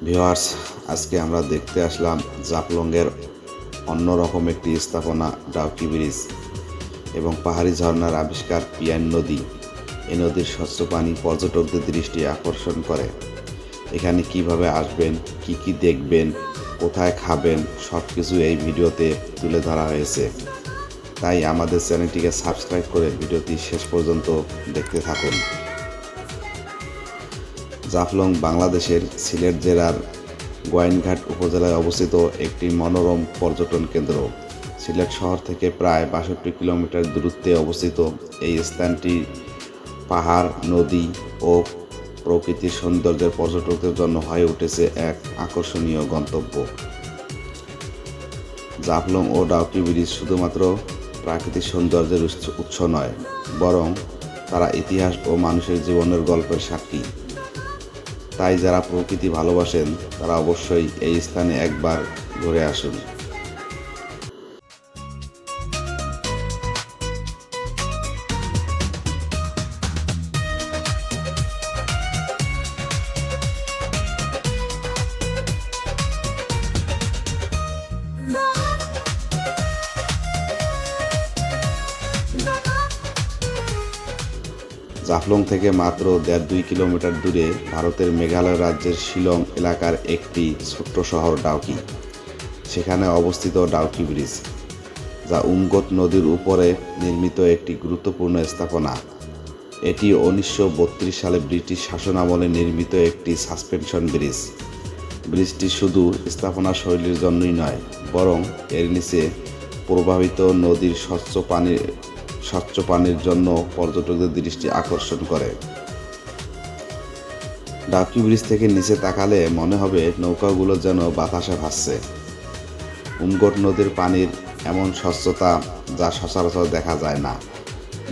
Viewers, আজকে আমরা দেখতে আসলাম জাফলংয়ের অন্যরকম একটি স্থাপনা ডাউকি ব্রিজ এবং পাহাড়ি ঝর্ণার আবিষ্কার পিয়ান নদী। এই নদীর স্বচ্ছ পানি পর্যটকদের দৃষ্টি আকর্ষণ করে। এখানে কিভাবে আসবেন, কি দেখবেন, কোথায় খাবেন, সব কিছু এই ভিডিওতে তুলে ধরা হয়েছে। তাই আমাদের চ্যানেলটিকে সাবস্ক্রাইব করে ভিডিওটি শেষ পর্যন্ত দেখতে থাকুন। জাফলং বাংলাদেশের সিলেট জেলার গোয়াইনঘাট উপজেলায় অবস্থিত একটি মনোরম পর্যটন কেন্দ্র। সিলেট শহর থেকে প্রায় ৬২ কিলোমিটার দূরত্বে অবস্থিত এই স্থানটি পাহাড়, নদী ও প্রকৃতির সৌন্দর্যের পর্যটকদের জন্য হয়ে উঠেছে এক আকর্ষণীয় গন্তব্য। জাফলং ও ডাউকি ব্রিজ শুধুমাত্র প্রাকৃতিক সৌন্দর্যের উৎস নয়, বরং তারা ইতিহাস ও মানুষের জীবনের গল্পের সাক্ষী। তাই যারা প্রকৃতি ভালোবাসেন তারা অবশ্যই এই স্থানে একবার ঘুরে আসুন। জাফলং থেকে মাত্র ১.৫-২ কিলোমিটার দূরে ভারতের মেঘালয় রাজ্যের শিলং এলাকার একটি ছোট্ট শহর ডাউকি। সেখানে অবস্থিত ডাউকি ব্রিজ, যা উমগত নদীর উপরে নির্মিত একটি গুরুত্বপূর্ণ স্থাপনা। এটি ১৯৩২ সালে ব্রিটিশ শাসনামলে নির্মিত একটি সাসপেনশন ব্রিজ। ব্রিজটি শুধু স্থাপনা শৈলীর জন্যই নয়, বরং এর নিচে প্রবাহিত নদীর স্বচ্ছ পানির জন্য পর্যটকদের দৃষ্টি আকর্ষণ করে। ডাউকি ব্রিজ থেকে নিচে তাকালে মনে হবে নৌকাগুলো যেন বাতাসে ভাসছে। উমগট নদীর পানির এমন স্বচ্ছতা যা সচরাচর দেখা যায় না।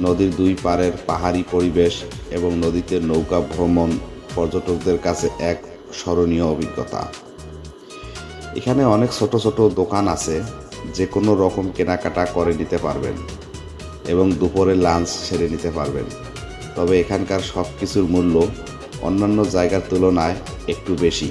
নদীর দুই পাড়ের পাহাড়ি পরিবেশ এবং নদীতে নৌকা ভ্রমণ পর্যটকদের কাছে এক স্মরণীয় অভিজ্ঞতা। এখানে অনেক ছোট ছোট দোকান আছে, যে কোনো রকম কেনাকাটা করে নিতে পারবেন এবং দুপুরে লাঞ্চ সেরে নিতে পারবেন। তবে এখানকার সব কিছুর মূল্য অন্যান্য জায়গার তুলনায় একটু বেশি।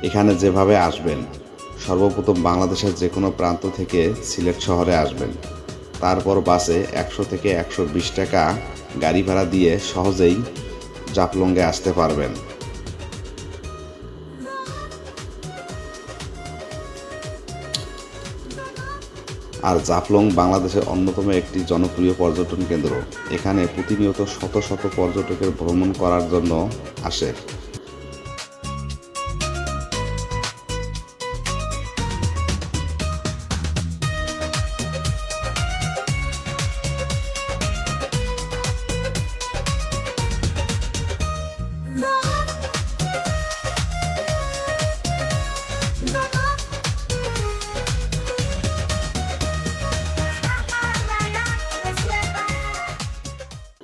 এখানে যেভাবে আসবেন, সর্বপ্রথম বাংলাদেশের যে কোনো প্রান্ত থেকে সিলেট শহরে আসবেন। তারপর বাসে ১০০ থেকে ১২০ টাকা গাড়ি ভাড়া দিয়ে সহজেই জাফলংয়ে আসতে পারবেন। আর জাফলং বাংলাদেশের অন্যতম একটি জনপ্রিয় পর্যটন কেন্দ্র। এখানে প্রতিনিয়ত শত শত পর্যটকের ভ্রমণ করার জন্য আসে।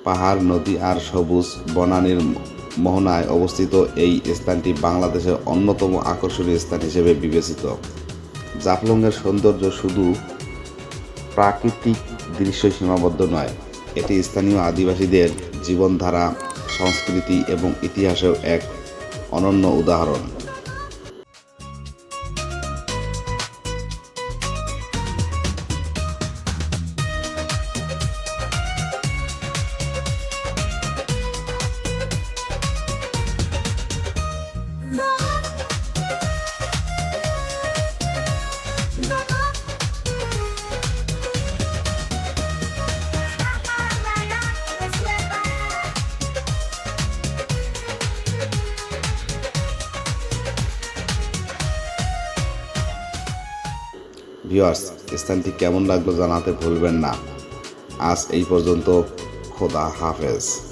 পাহাড়, নদী আর সবুজ বনানীর মোহনায় অবস্থিত এই স্থানটি বাংলাদেশের অন্যতম আকর্ষণীয় স্থান হিসেবে বিবেচিত। জাফলংয়ের সৌন্দর্য শুধু প্রাকৃতিক দৃশ্য সীমাবদ্ধ নয়, এটি স্থানীয় আদিবাসীদের জীবনধারা, সংস্কৃতি এবং ইতিহাসেও এক অনন্য উদাহরণ। ভিউয়ার্স, স্থানটি কেমন লাগলো জানাতে ভুলবেন না। আজ এই পর্যন্ত। খোদা হাফেজ।